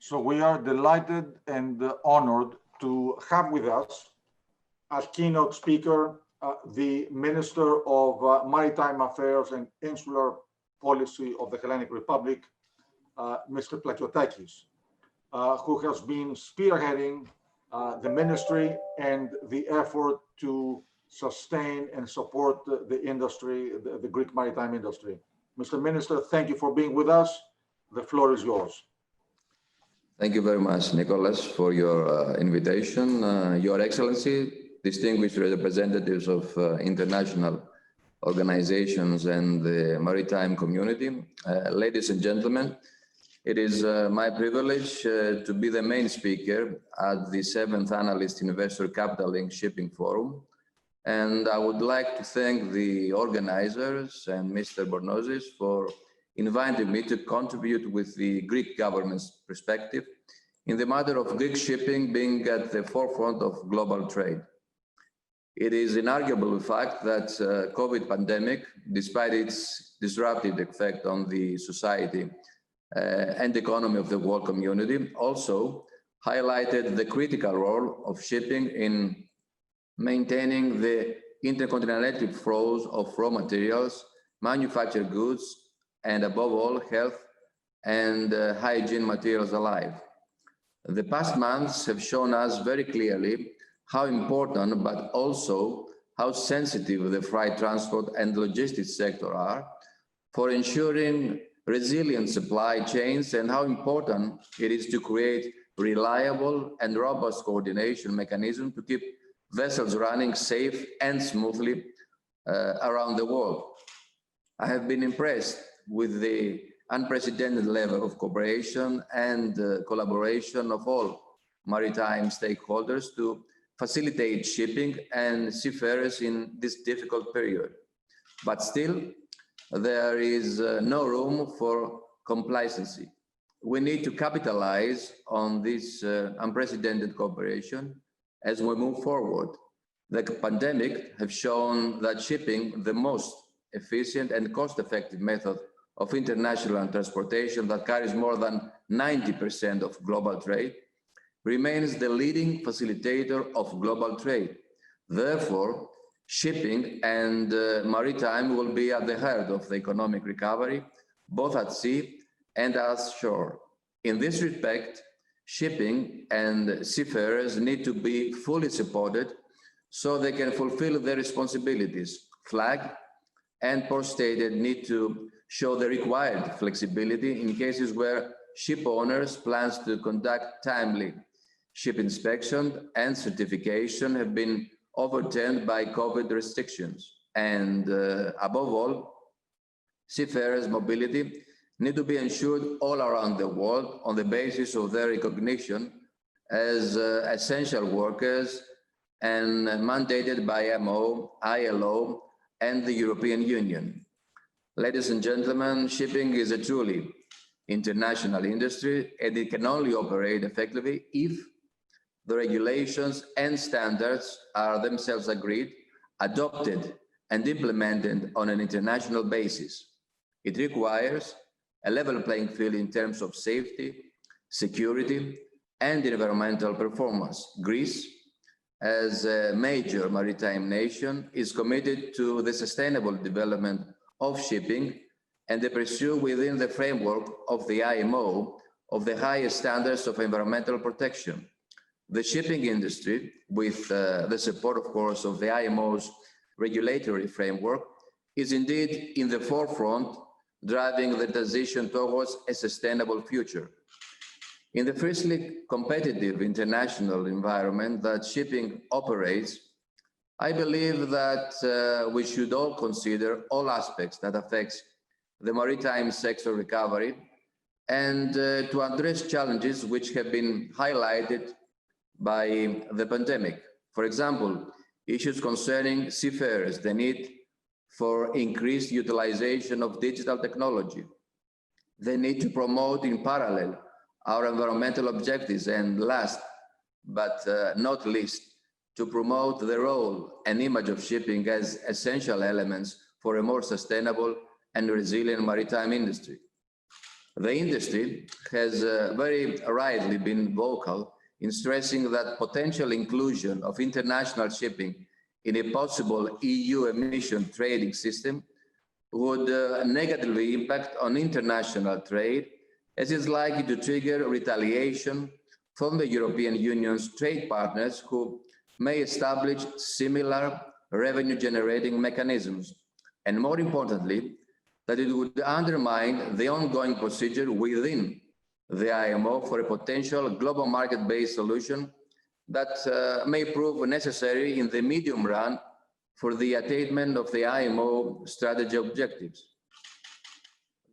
So we are delighted and honored to have with us as keynote speaker the Minister of Maritime Affairs and Insular Policy of the Hellenic Republic, Mr. Plakiotakis, who has been spearheading the ministry and the effort to sustain and support the industry, the Greek maritime industry. Mr. Minister, thank you for being with us. The floor is yours. Thank you very much, Nicholas, for your invitation. Your Excellency, distinguished representatives of international organizations and the maritime community, ladies and gentlemen, it is my privilege to be the main speaker at the 7th Analyst Investor Capital Link Shipping Forum. And I would like to thank the organizers and Mr. Bornozis for invited me to contribute with the Greek government's perspective in the matter of Greek shipping being at the forefront of global trade. It is inarguable fact that COVID pandemic, despite its disruptive effect on the society and economy of the world community, also highlighted the critical role of shipping in maintaining the intercontinental flows of raw materials, manufactured goods, and above all, health and hygiene materials alive. The past months have shown us very clearly how important, but also how sensitive the freight transport and logistics sector are for ensuring resilient supply chains and how important it is to create reliable and robust coordination mechanism to keep vessels running safe and smoothly around the world. I have been impressed with the unprecedented level of cooperation and collaboration of all maritime stakeholders to facilitate shipping and seafarers in this difficult period. But still, there is no room for complacency. We need to capitalize on this unprecedented cooperation as we move forward. The pandemic has shown that shipping, the most efficient and cost-effective method of international transportation that carries more than 90% of global trade, remains the leading facilitator of global trade. Therefore, shipping and maritime will be at the heart of the economic recovery, both at sea and at shore. In this respect, shipping and seafarers need to be fully supported so they can fulfill their responsibilities. Flag and port stated need to show the required flexibility in cases where ship owners plans to conduct timely ship inspection and certification have been overturned by COVID restrictions. And above all, seafarers' mobility need to be ensured all around the world on the basis of their recognition as essential workers and mandated by MO, ILO, and the European Union. Ladies and gentlemen, shipping is a truly international industry, and it can only operate effectively if the regulations and standards are themselves agreed, adopted, and implemented on an international basis. It requires a level playing field in terms of safety, security, and environmental performance. Greece, as a major maritime nation, is committed to the sustainable development of shipping and the pursuit within the framework of the IMO of the highest standards of environmental protection. The shipping industry, with the support, of course, of the IMO's regulatory framework, is indeed in the forefront, driving the transition towards a sustainable future. In the fiercely competitive international environment that shipping operates, I believe that we should all consider all aspects that affects the maritime sector recovery and to address challenges which have been highlighted by the pandemic. For example, issues concerning seafarers, the need for increased utilization of digital technology, the need to promote in parallel our environmental objectives, and last but not least, to promote the role and image of shipping as essential elements for a more sustainable and resilient maritime industry. The industry has very rightly been vocal in stressing that potential inclusion of international shipping in a possible EU emission trading system would negatively impact on international trade, as it's likely to trigger retaliation from the European Union's trade partners who may establish similar revenue-generating mechanisms, and more importantly, that it would undermine the ongoing procedure within the IMO for a potential global market-based solution that may prove necessary in the medium run for the attainment of the IMO strategy objectives.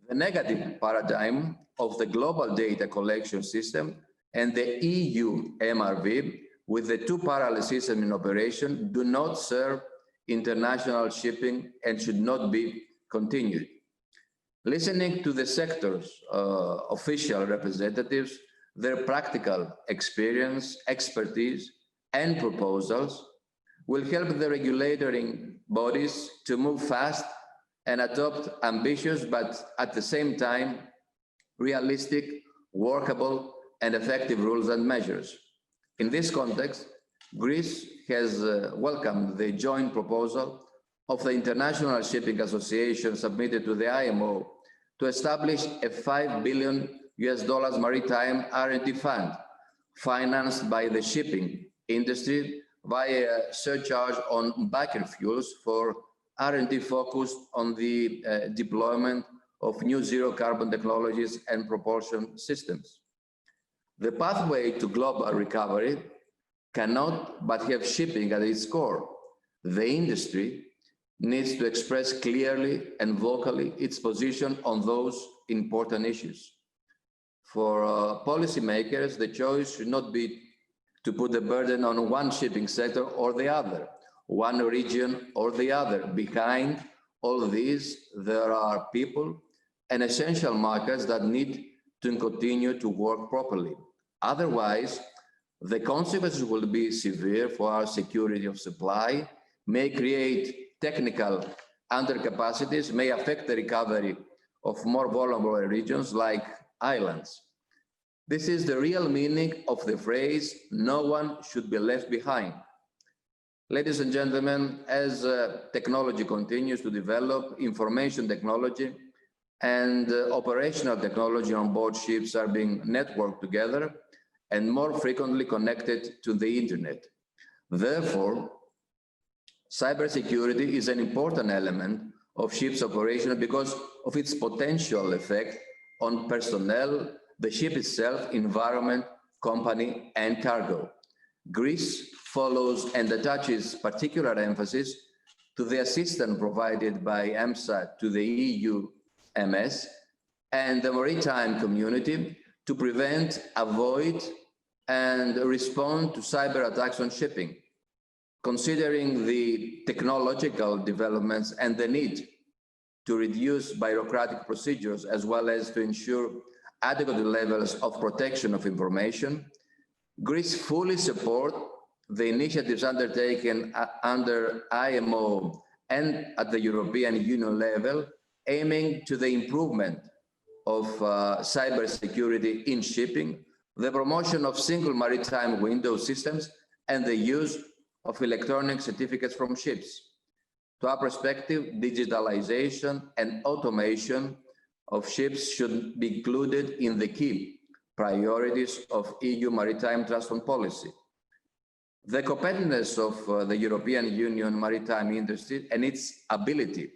The negative paradigm of the global data collection system and the EU MRV, with the two parallel systems in operation, do not serve international shipping and should not be continued. Listening to the sector's official representatives, their practical experience, expertise, and proposals will help the regulatory bodies to move fast and adopt ambitious, but at the same time, realistic, workable, and effective rules and measures. In this context, Greece has welcomed the joint proposal of the International Shipping Association submitted to the IMO to establish a $5 billion maritime R&D fund financed by the shipping industry via a surcharge on bunker fuels for R&D focused on the deployment of new zero carbon technologies and propulsion systems. The pathway to global recovery cannot but have shipping at its core. The industry needs to express clearly and vocally its position on those important issues. For policymakers, the choice should not be to put the burden on one shipping sector or the other, one region or the other. Behind all these, there are people and essential markets that need to continue to work properly. Otherwise, the consequences will be severe for our security of supply, may create technical undercapacities, may affect the recovery of more vulnerable regions like islands. This is the real meaning of the phrase, no one should be left behind. Ladies and gentlemen, as technology continues to develop, information technology and operational technology on board ships are being networked together and more frequently connected to the internet. Therefore, cybersecurity is an important element of ships' operation because of its potential effect on personnel, the ship itself, environment, company, and cargo. Greece follows and attaches particular emphasis to the assistance provided by EMSA to the EU MS and the maritime community to prevent, avoid, and respond to cyber attacks on shipping. Considering the technological developments and the need to reduce bureaucratic procedures as well as to ensure adequate levels of protection of information, Greece fully supports the initiatives undertaken under IMO and at the European Union level, aiming to the improvement of cybersecurity in shipping, the promotion of single maritime window systems, and the use of electronic certificates from ships. To our perspective, digitalization and automation of ships should be included in the key priorities of EU maritime transport policy. The competitiveness of the European Union maritime industry and its ability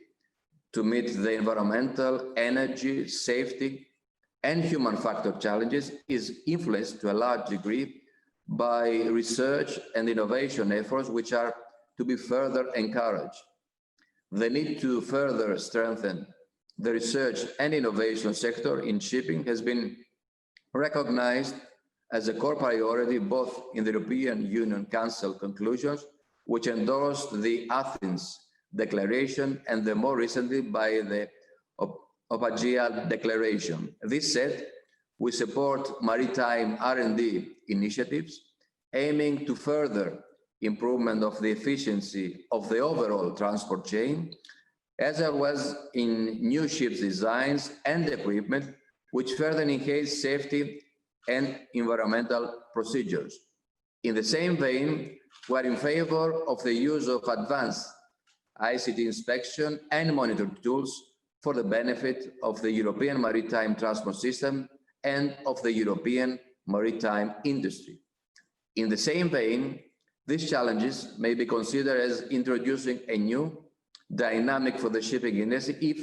to meet the environmental, energy, safety, and human factor challenges is influenced to a large degree by research and innovation efforts, which are to be further encouraged. The need to further strengthen the research and innovation sector in shipping has been recognized as a core priority both in the European Union Council conclusions, which endorsed the Athens Declaration, and the more recently by the Opagea Declaration. This said, we support maritime R&D initiatives aiming to further improvement of the efficiency of the overall transport chain, as well as in new ships designs and equipment which further enhance safety and environmental procedures. In the same vein, we are in favor of the use of advanced ICT inspection and monitoring tools for the benefit of the European maritime transport system and of the European maritime industry. In the same vein, these challenges may be considered as introducing a new dynamic for the shipping industry if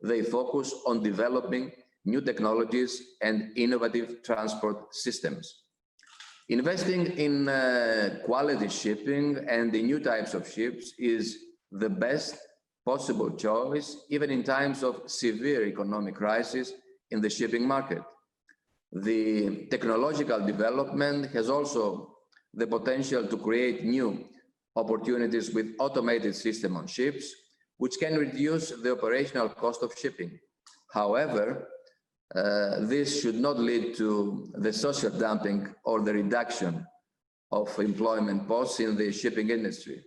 they focus on developing new technologies and innovative transport systems. Investing in quality shipping and in new types of ships is the best possible choice, even in times of severe economic crisis in the shipping market. The technological development has also the potential to create new opportunities with automated system on ships, which can reduce the operational cost of shipping. However, this should not lead to the social dumping or the reduction of employment posts in the shipping industry.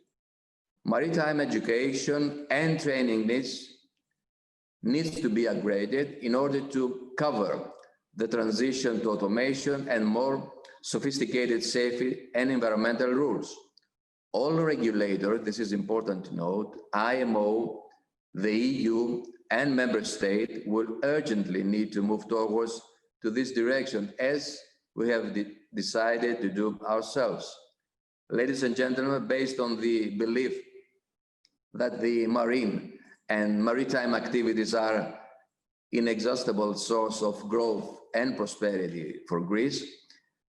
Maritime education and training needs to be upgraded in order to cover the transition to automation and more sophisticated safety and environmental rules. All regulators, this is important to note, IMO, the EU, and member states will urgently need to move towards to this direction, as we have decided to do ourselves. Ladies and gentlemen, based on the belief that the marine and maritime activities are inexhaustible source of growth and prosperity for Greece,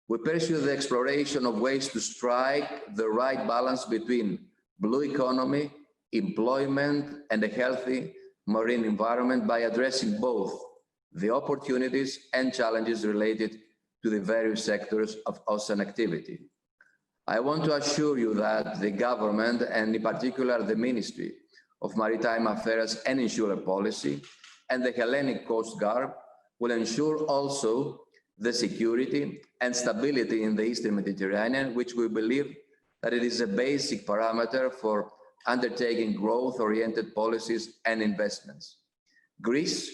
we pursue the exploration of ways to strike the right balance between blue economy, employment, and a healthy marine environment by addressing both the opportunities and challenges related to the various sectors of ocean activity. I want to assure you that the government, and in particular the Ministry of Maritime Affairs and Insular Policy, and the Hellenic Coast Guard will ensure also the security and stability in the Eastern Mediterranean, which we believe that it is a basic parameter for undertaking growth-oriented policies and investments. Greece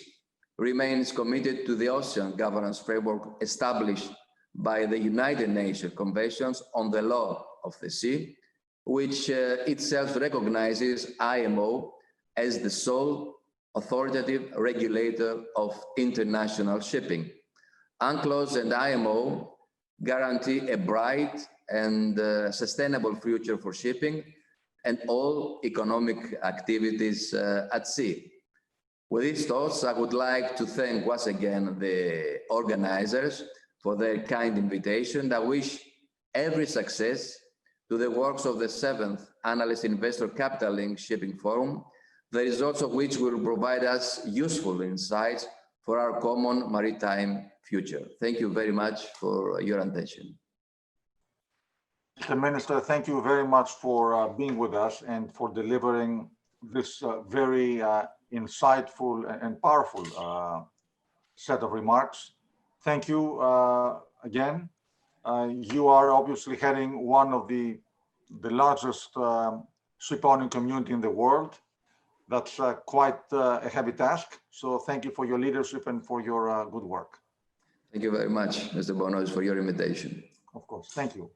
remains committed to the ocean governance framework established by the United Nations Conventions on the Law of the Sea, which itself recognizes IMO as the sole authoritative regulator of international shipping. UNCLOS and IMO guarantee a bright and sustainable future for shipping and all economic activities at sea. With these thoughts, I would like to thank once again the organizers for their kind invitation. I wish every success to the works of the 7th Analyst Investor Capital Link Shipping Forum, the results of which will provide us useful insights for our common maritime future. Thank you very much for your attention. Mr. Minister, thank you very much for being with us and for delivering this very insightful and powerful set of remarks. Thank you again. You are obviously heading one of the largest shipowning community in the world. That's quite a heavy task. So thank you for your leadership and for your good work. Thank you very much, Mr. Bonos, for your invitation. Of course. Thank you.